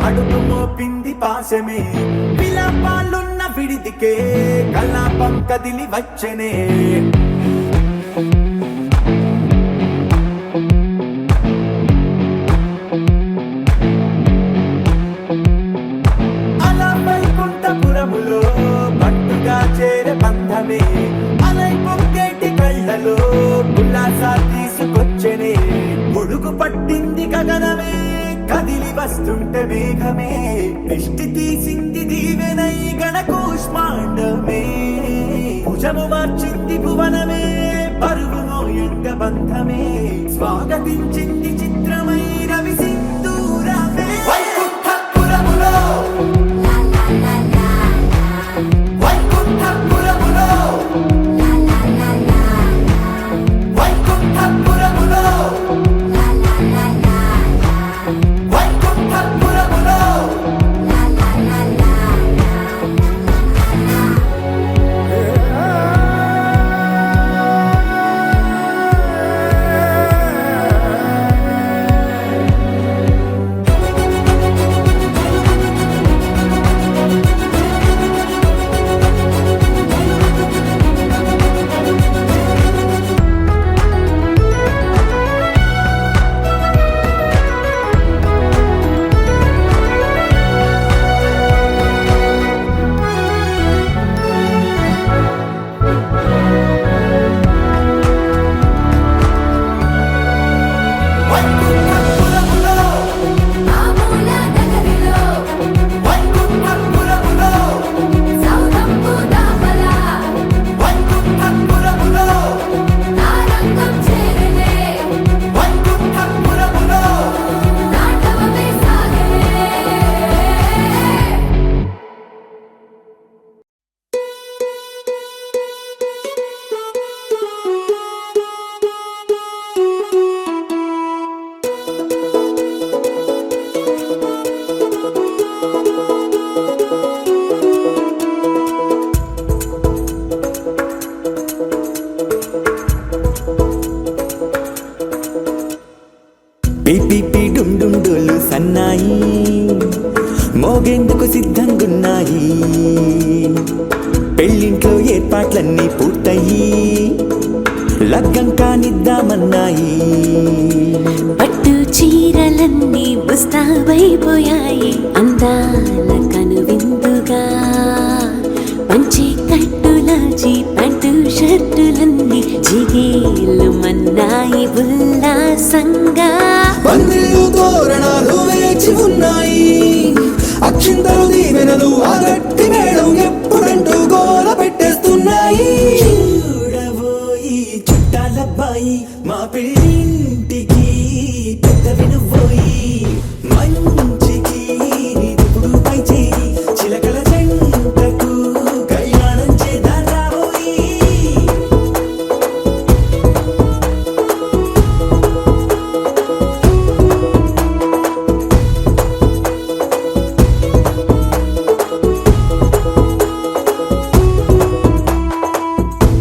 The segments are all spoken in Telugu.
అడుగు మోపింది పాశమే విలాపాలున్న విడిదికే కలాపం కదిలి వచ్చనే అలా వైకుంఠపురములో పట్టుగా చేరే బంధమే అలై పొంగేటి కళ్ళలో ఉల్లాసా తీసుకొచ్చనే ముడుగు పట్టింది గగనమే కదిలి వస్తుంటే మేఘమే దృష్టి తీసింది దీవెనై గణకూష్మాండమే భుజము మార్చింది భువనమే పరువు మోయంగ బంధమే స్వాగతించింది చిత్రమై రవి సింధూరమే వైకుంఠపురములో వైకుంఠపురములో వైకుంఠపురములో పిపి డుండుండులు సన్నాయి మోగేందుకు సిద్ధంగున్నాయి పెళ్ళింట్లో ఏర్పాట్లన్నీ పూర్తయి లగ్గం కానిద్దామన్నాయి పట్టు చీరలన్నీ ముస్తాబైపోయాయి అందాల కనువిందుగా పంచి కట్టులాచి ప్యాంటు షర్టులన్నీ జిగేలు మన్నాయి ఉల్లాసంగా పందిళ్ళు తోరణాలు వేచి ఉన్నాయి అక్షింతలు దీవెనలు ఆ గట్టి మేడం ఎప్పుడంటూ గోల పెట్టేస్తున్నాయి చూడబోయి చుట్టాలబ్బాయి మా పెళ్ళింటికి పెద్ద వినుబోయి మంచికి ఇప్పుడు పై చేయి చిలకల జంటకు కళ్యాణం చేద్దాం రాబోయి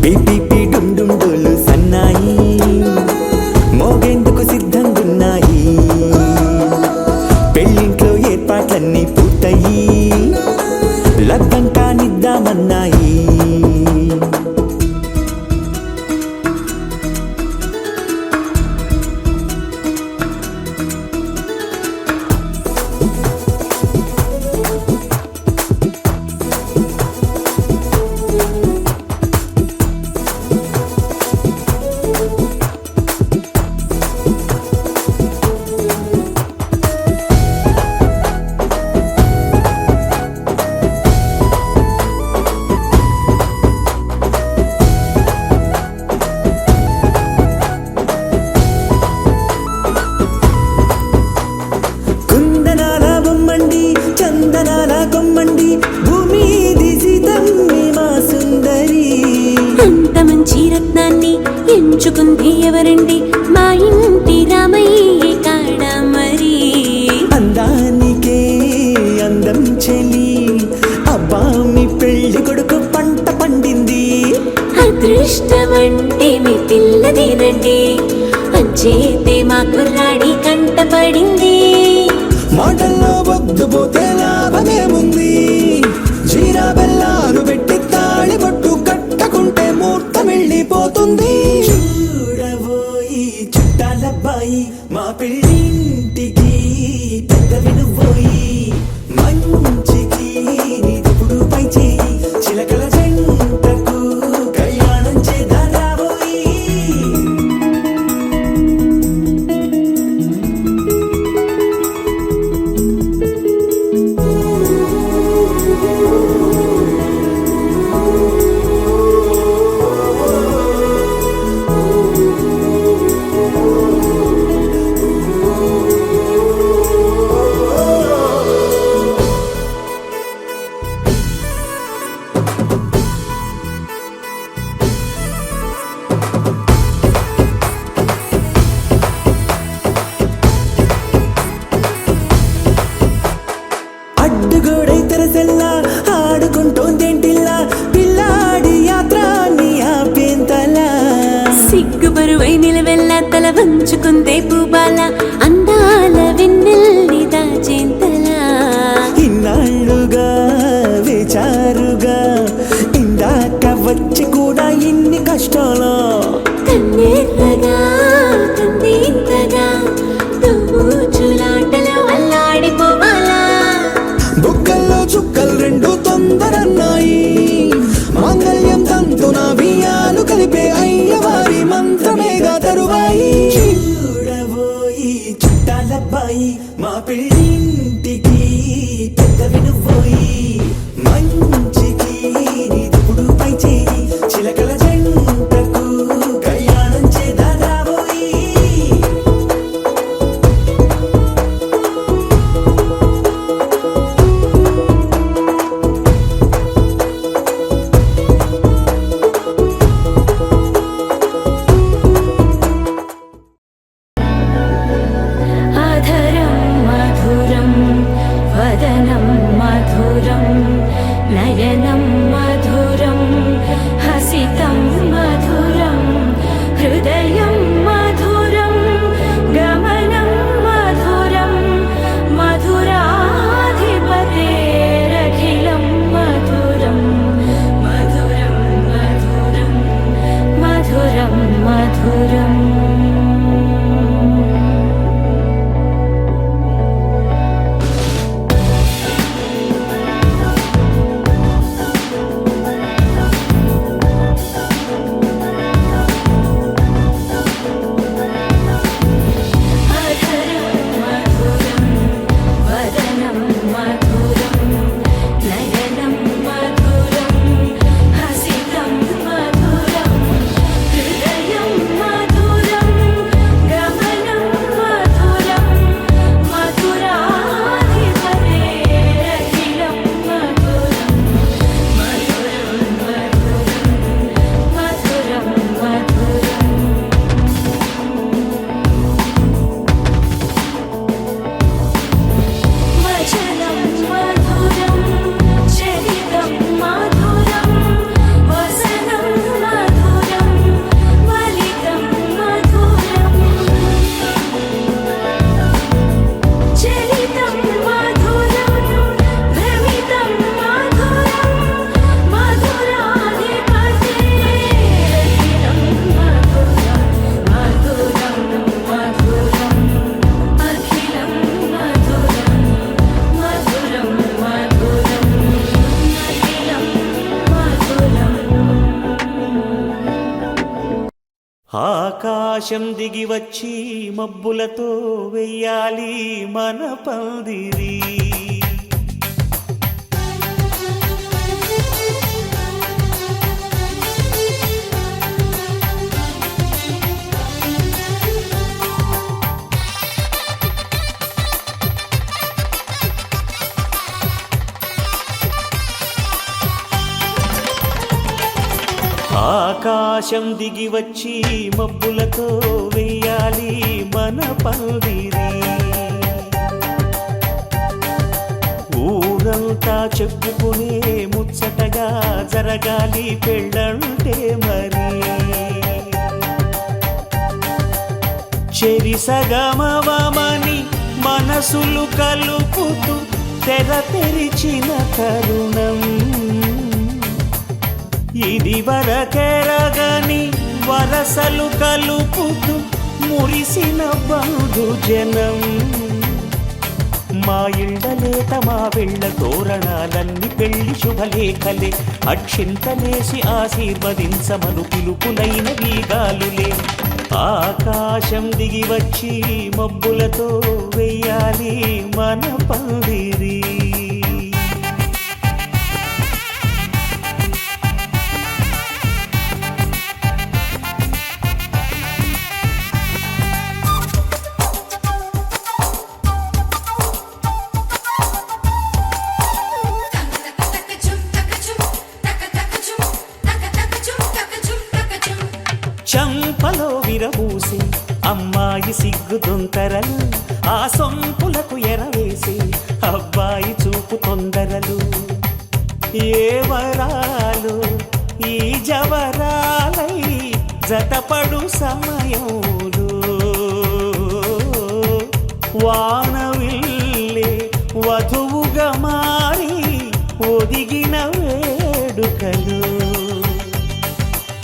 పిపి డుండుండులు సన్నాయి చేసుకుంది ఎవరండి మా ఇంటి రామయ్య కాడ మరి అందానికే అందం చెలి అబ్బా మీ పెళ్లి కొడుకు పంట పండింది అదృష్టమంటే మీ పిల్లదేనండి అంచేతే మా కుర్రాడి కంట పడింది మాటల్లో వద్దుపోతే లాభమేముంది జీరా బెల్లాలు పెట్టి తాళి పట్టు కట్టకుంటే ముహూర్తం వెళ్ళిపోతుంది చూడబోయి చుట్టాలబ్బాయి మా పెళ్ళింటికి పెద్ద వినుబోయి మంచికి నీదిప్పుడు పై చేయి చిలకల జంటకు కళ్యాణం చేద్దాం రాబోయి అడ్డుగోడై తెరసెల్లా ఆడుకుంటోందేంటిల్లా పిల్లాడి యాత్ర నీ ఆపేంతలా సిగ్గు బరువై నిలవెల్లా తల వంచుకుందే పూబాల అందాల వెన్నెల్ని దాచేంతలా ఇన్నాళ్ళుగా వేచారుగా ఇందాక వచ్చి కూడా ఇన్ని కష్టాలు కన్నెర్రగా కందింతగా చులాటలో అల్లాడిపోవాలా బుక్కల్లో చుక్కలు రెండు తొందరన్నాయి మాంగళ్యం తంతున బియ్యాలు కలిపే అయ్యవారి మంత్రమేగా తరువాయి చూడబోయి చుట్టాలబ్బాయి మా పెళ్ళింటికి పెద్ద వినుబోయి మంచికి నీదిప్పుడు పై చేయి చిలకల జంటకు కళ్యాణం చేద్దాం రాబోయి ఆధరం మధురం వదనం మధురం నయనం మధురం హసితం మధురం హృదయం మధురం గమనం మధురం మధురాధిపతేరఖిలం మధురం మధురం మధురం మధురం మధురం ఆకాశం దిగి వచ్చి మబ్బులతో వెయ్యాలి మన పందిరి ఆకాశం దిగి వచ్చి మబ్బులతో వెయ్యాలి మన పందిరి. ఊరంతా చెప్పుకునే ముచ్చటగా జరగాలి పెళ్ళంటే మరి. చెరిసగమవమని మనసులు కలుపుతూ తెర తెరిచిన తరుణం ఇది వరకెరగని వరసలు కలుపుతూ మురిసిన బంధు జనం. మా ఇళ్ళలేత మా వెళ్ళ తోరణాలన్నీ పెళ్లి శుభలేఖలే. అక్షింతలేసి ఆశీర్వదించమను పిలుపులైన వీగాలులే. ఆకాశం దిగి వచ్చి మబ్బులతో వెయ్యాలి మన పందిరి. చంపలో విరబూసి అమ్మాయి సిగ్గు దొంతరలు, ఆ సొంపులకు ఎరవేసి అబ్బాయి చూపు తొందరలు. ఏ వరాలు ఈ జవరాలై జతపడు సమయంలో వానవిల్లే వధువుగా మారి ఒదిగిన వేడుకలు.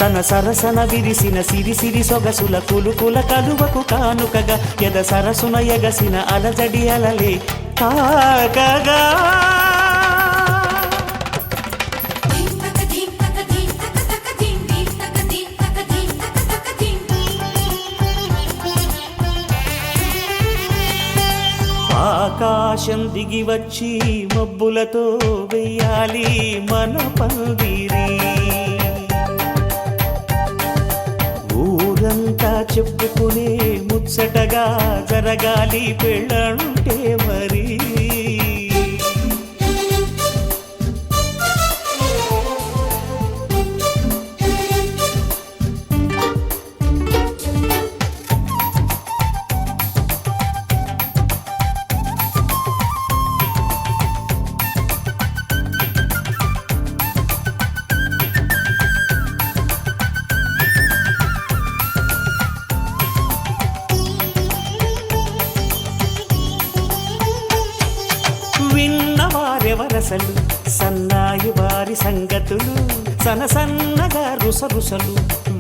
తన సరసన విరిసిన సిరిసిరి సొగసుల కులుకుల కలువకు కానుకగా ఎద సరసున ఎగసిన అలజడి అలలే తాకగా. ఆకాశం దిగి వచ్చి మబ్బులతో వెయ్యాలి మన పందిరి. ఊరంతా చెప్పుకునే ముచ్చటగా జరగాలి పెళ్ళంటే మరి. విన్నవారెవరసలు సన్నాయి వారి సంగతులు, సనసన్నగా రుసరుసలు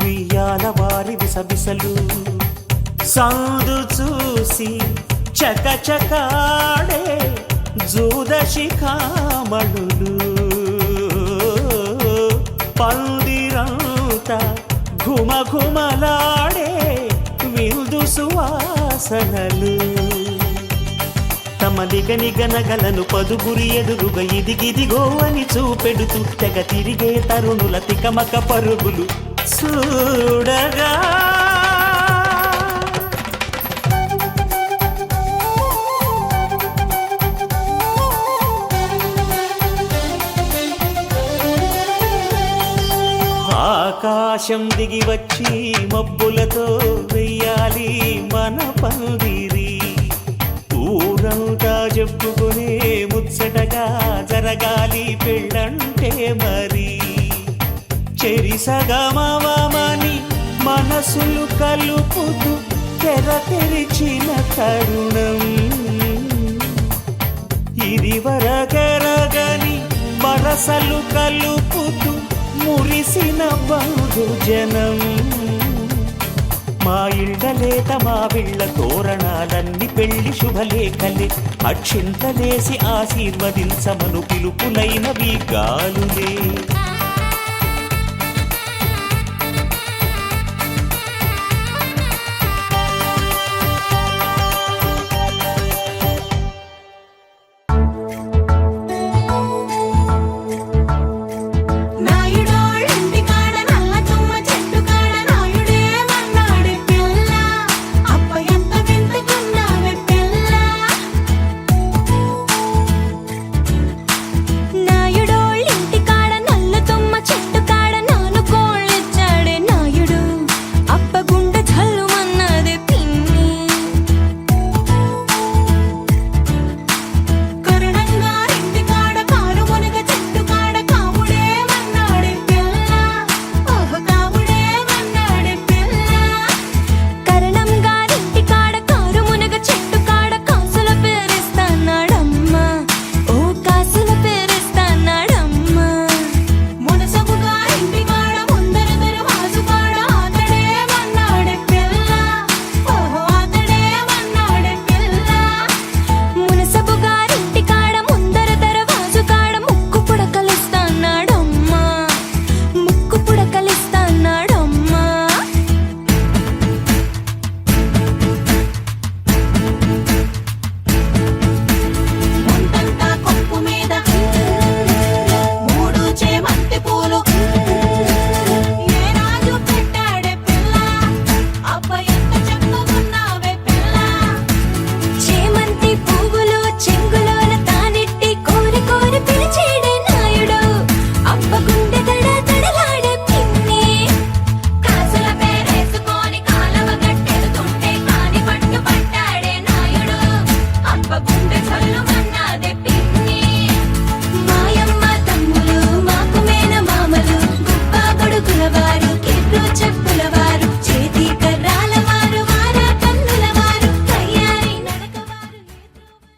వియ్యాల వారి విసబిసలు. సాధు చూసి చకచకాడే జూదశిఖామణులు, పందిరంతా ఘుమఘుమలాడే విందు సువాసనలు. తమ నిగనిగనగలను పదుగురి ఎదురుగా ఇదిగిదిగో అని చూపెడుతూ తెగ తిరిగే తరుణుల తికమక పరుగులు చూడగా. ఆకాశం దిగి వచ్చి మబ్బులతో వెయ్యాలి మన పందిరి. ఊరంతా చెప్పుకునే ముచ్చటగా జరగాలి పెళ్ళంటే మరి. చెరిసగమవమని మనసులు కలుపుతూ తెర తెరిచిన తరుణం ఇది వరకెరగని వరసలు కలుపుతూ మురిసిన బంధు జనం. మా ఇళ్ళలేత మా వీళ్ళ తోరణాలన్నీ పెళ్లి శుభలేఖలే. అక్షింతలేసి ఆశీర్వదించమను పిలుపులైనవి గాలులే.